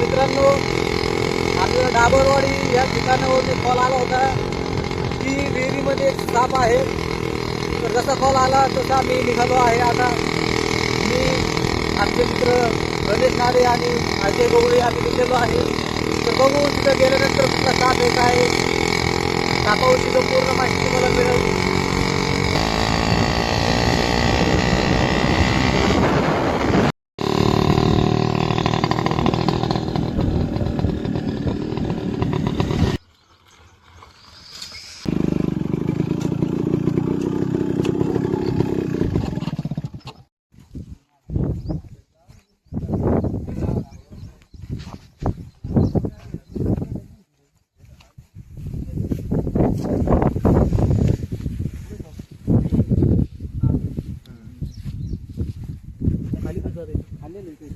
मित्रांनो, आपल्याला डाबरवाडी या ठिकाणावरती कॉल आला होता की विहिरीमध्ये एक साप आहे. तर जसा कॉल आला तसा मी निघालो आहे. आता मी आमचे मित्र गणेश नारे आणि अजय गवळे आम्ही निघालो आहे. तर बघू तिथं गेल्यानंतर कुठला साप आहे काय सापावर तिथं पूर्ण माहिती तुम्हाला मिळेल.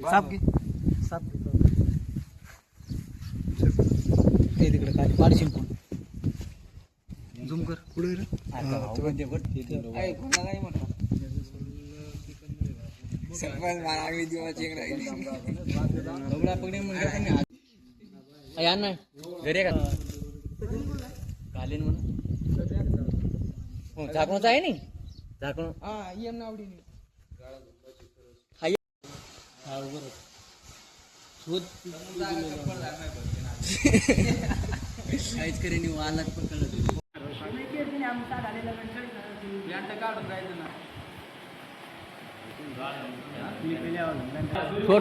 साप घे साप ते तिकडे काय पाडी शिंपून झूम कर पुढे घरी का घालेन म्हणून झाकणच आहे नी झाकण काहीच करे नाही आलाच पण कळत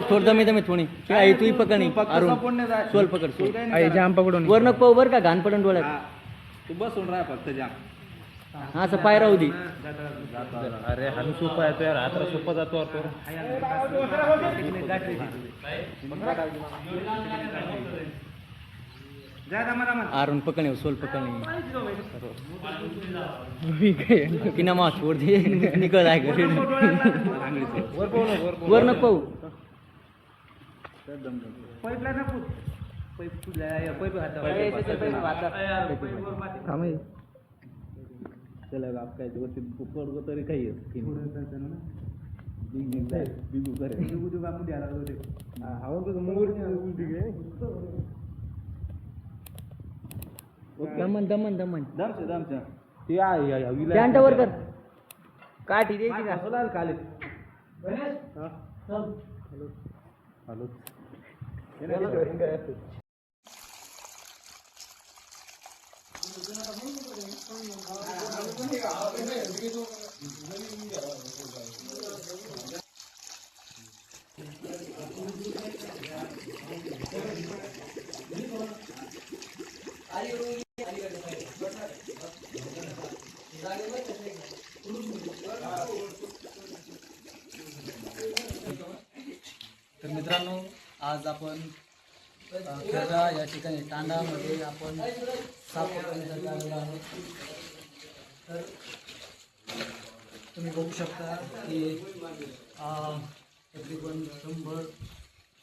थोड दमे थोडी आई तू पकड सोल पकड जाम पकडून वर नको बर का घाण पडून डोळ्यात तू बसून राहा फक्त जाम हा असं पाय राहू दे. अरे हम सोपा येतो यार आता सोपा जातो आरून पकड़े सोल पकड़े कि नमा छोड़ दे निकल आएगा वर न पाऊ चला आप काय ऊपर तरी काही बिजू करे बिजू का मुझे आला दे हां तो मोर उल्टी गए दमन से ते या विला वर कर काठी द्यायची का सोलाल खाली गणेश चल हॅलो तर मित्रांनो आज आपण खेळा या ठिकाणी तांडामध्ये आपण साप पकडण्यासाठी आलेलो आहोत. तर तुम्ही बघू शकता की तकरीबन 100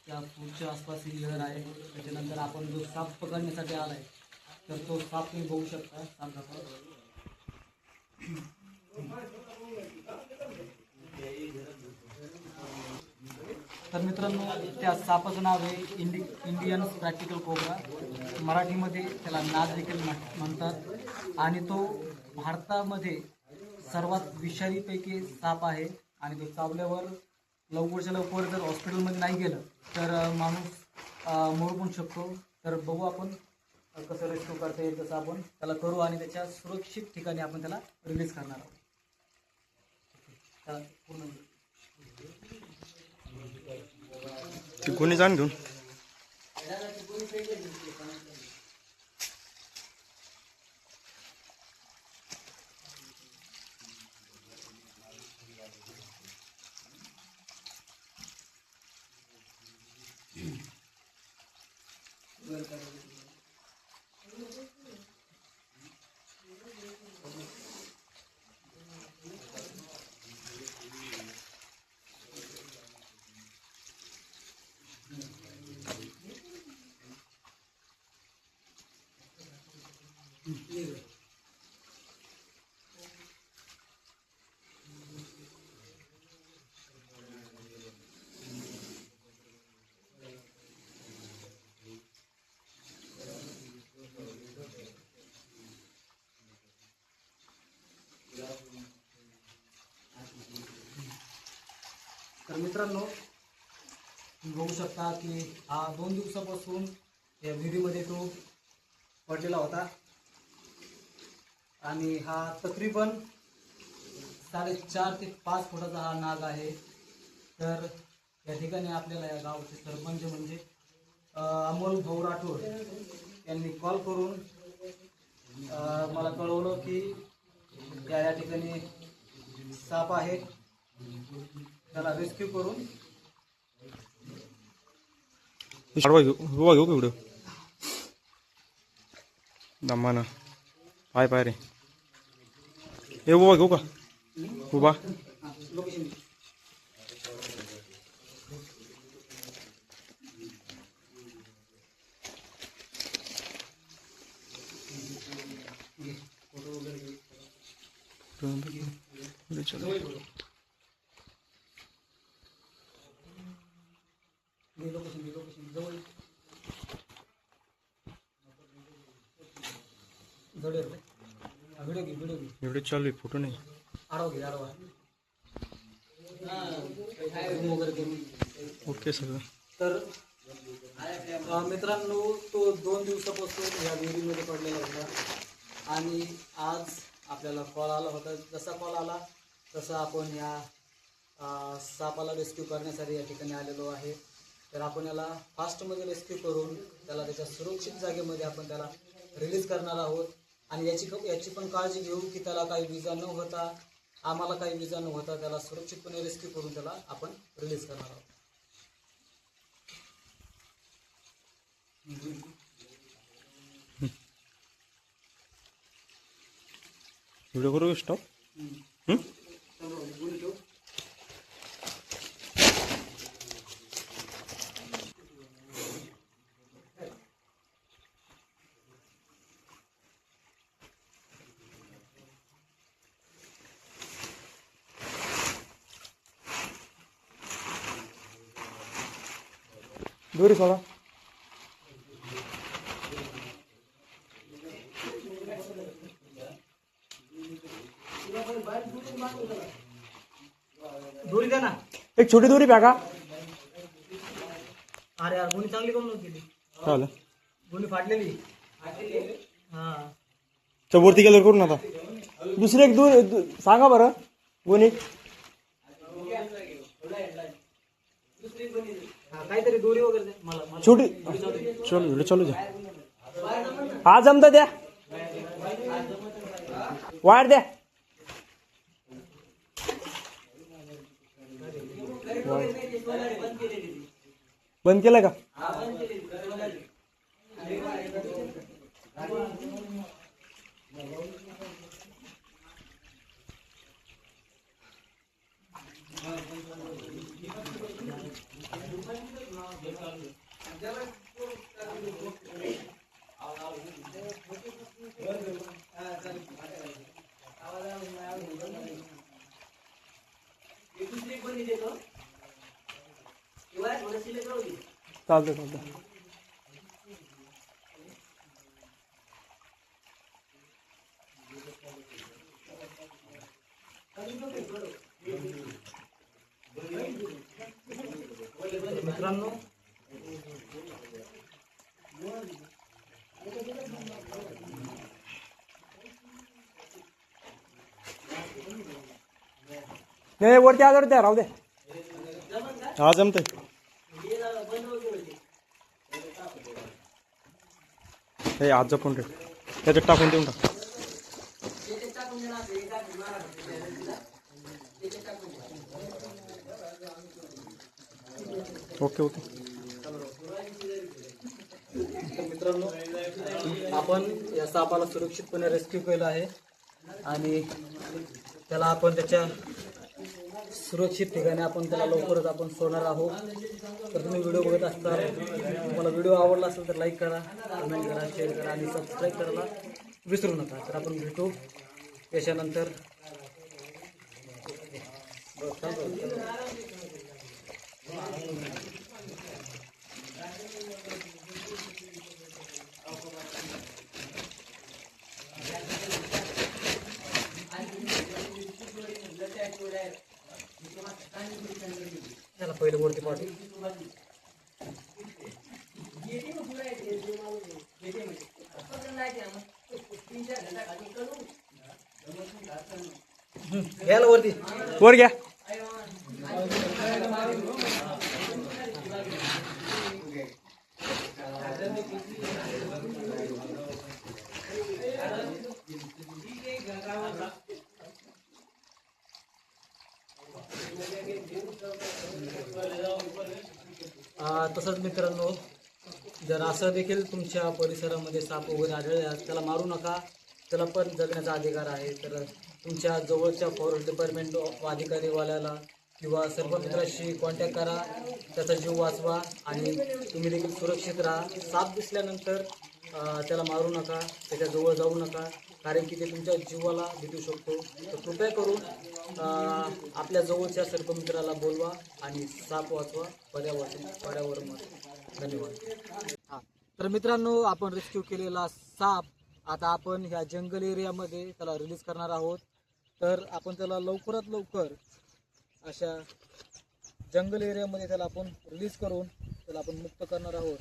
त्या पुढच्या आसपास ही घर आहे. त्याच्यानंतर आपण जो साप पकडण्यासाठी आला आहे तर तो साप तुम्ही बघू शकता. साप तर मित्रांनो त्या सापाचं नाव आहे इंडियन प्रॅक्टिकल कोब्रा. मराठीमध्ये त्याला नाग देखील म्हणतात आणि तो भारतामध्ये सर्वात विषारीपैकी साप आहे आणि तो चावल्यावर लवकरच्या लवकर जर हॉस्पिटलमध्ये नाही गेलं तर माणूस मरू पण शकतो. तर बघू आपण कसं रेस्क्यू करता येईल तसं आपण त्याला करू आणि त्याच्या सुरक्षित ठिकाणी आपण त्याला रिलीज करणार आहोत. त्याला पूर्ण ती कोणी जाण घेऊन मित्रांनो, तुम्ही बघू शकता की हा 2 दिवसापासून या विहिरीमध्ये तो पडलेला होता आणि हा तकरीबन 4.5 ते 5 फुटाचा हा नाग आहे. तर या ठिकाणी आपल्याला या गावचे सरपंच म्हणजे अमोल भाऊ राठोड यांनी कॉल करून मला कळवलं की या ठिकाणी साप आहे, त्याला रेस्क्यू करून उभा घेऊ का व्हिडिओ दमानं पाय रे हे उभा घेऊ का उभा लोकेशन जवळ व्हिडिओ चालू आहे फोटो नाही आडवा वगैरे करून. ओके सगळं. तर मित्रांनो, तो 2 दिवसापासून या विहिरीमध्ये पडलेला होता आणि आज आपल्याला कॉल आला होता. जसा कॉल आला तसा आपण या सापाला रेस्क्यू करण्यासाठी या ठिकाणी आलेलो आहे. तर आपण याला फास्टमध्ये रेस्क्यू करून त्याला त्याच्या सुरक्षित जागेमध्ये आपण त्याला रिलीज करणार आहोत आणि याची पण काळजी घेऊ की त्याला काही विजा न होता, आम्हाला काही विजा न होता त्याला सुरक्षितपणे रेस्क्यू करून त्याला आपण रिलीज करणार आहोत. व्हिडिओ करू स्टॉप. दोरी सोडा. दोरी द्या ना. एक छोटी दोरी प्या का. अरे यार, गुणी चांगली करून केली. चालेल. गुणी फाटलेली. हा, तर वरती गेल्यावर करू ना. आता दुसरी एक सांगा बरं गुणी. काहीतरी दोरी वगैरे द्या मला. छोटी चल व्हिडिओ चालू द्या. हा जमतं द्या. वायर द्या. बंद केलं का. चालतं. मित्रांनो, नाही वरती आजार द्या राहू दे. हा जमतंय. हे आज जपून रे त्याच्यात टाकून देऊन टाक. ओके. मित्रांनो, आपण या सापाला सुरक्षितपणे रेस्क्यू केलं आहे आणि त्याला आपण त्याच्या सुरक्षित ठिकाणी आपण त्याला लवकरच आपण सोडणार आहोत. तर तुम्ही व्हिडिओ बघत असताल, तुम्हाला व्हिडिओ आवडला असेल तर लाईक करा, कमेंट करा, शेअर करा आणि सबस्क्राईब करायला विसरू नका. तर आपण भेटू याच्यानंतर. चला घ्यायला वरती. वर घ्या. तसंच मित्रांनो, जर असं देखील तुमच्या परिसरामध्ये साप वगैरे आढळल्यास त्याला मारू नका, त्याला पण जगण्याचा अधिकार आहे. तर तुमच्या जवळच्या फॉरेस्ट डिपार्टमेंट अधिकारीवाल्याला किंवा सर्पमित्राशी कॉन्टॅक्ट करा, त्याचा जीव वाचवा आणि तुम्ही देखील सुरक्षित राहा. साप दिसल्यानंतर त्याला मारू नका, त्याच्याजवळ जाऊ नका, कारण की ते तुमच्या जीवाला भेटू शकतो. तर कृपया करून आपल्या जवळच्या सर्पमित्राला बोलवा आणि साप वाचवा, पर्यावरण. धन्यवाद. हां, तर मित्रांनो, आपण रेस्क्यू केलेला साप आता आपण ह्या जंगल एरियामध्ये त्याला रिलीज करणार आहोत. तर आपण त्याला लवकरात लवकर अशा जंगल एरियामध्ये त्याला आपण रिलीज करून त्याला आपण मुक्त करणार आहोत.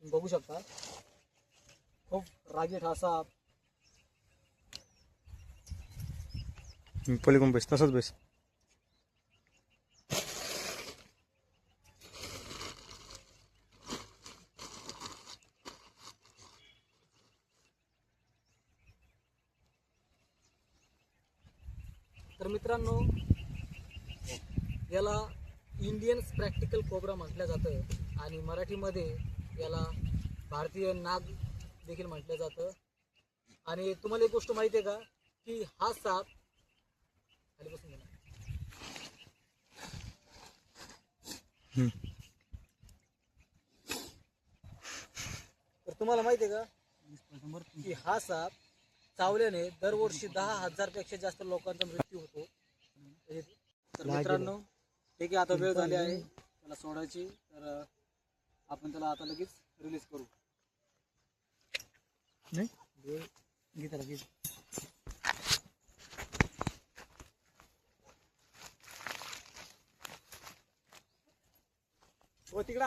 तुम्ही बघू शकता, खूप रागीट हा साप. पलीकडून बस, तसंच बस. तर मित्रांनो, याला इंडियन प्रॅक्टिकल कोब्रा म्हटलं जातं आणि मराठीमध्ये याला भारतीय नाग देखील म्हटलं जातं. आणि तुम्हाला एक गोष्ट माहिती आहे का, की हा साप खाली बसून गेला. तर तुम्हाला माहिती आहे का, की हा साप चावल्याने दरवर्षी 10,000 पेक्षा जास्त लोकांचा मृत्यू होतो. तर मित्रांनो, ठीक आहे, आता वेळ झाली आहे त्याला सोडायची. तर आपण त्याला आता लगेच रिलीज करू. नाही घे त्याला, घे. हो तिकडं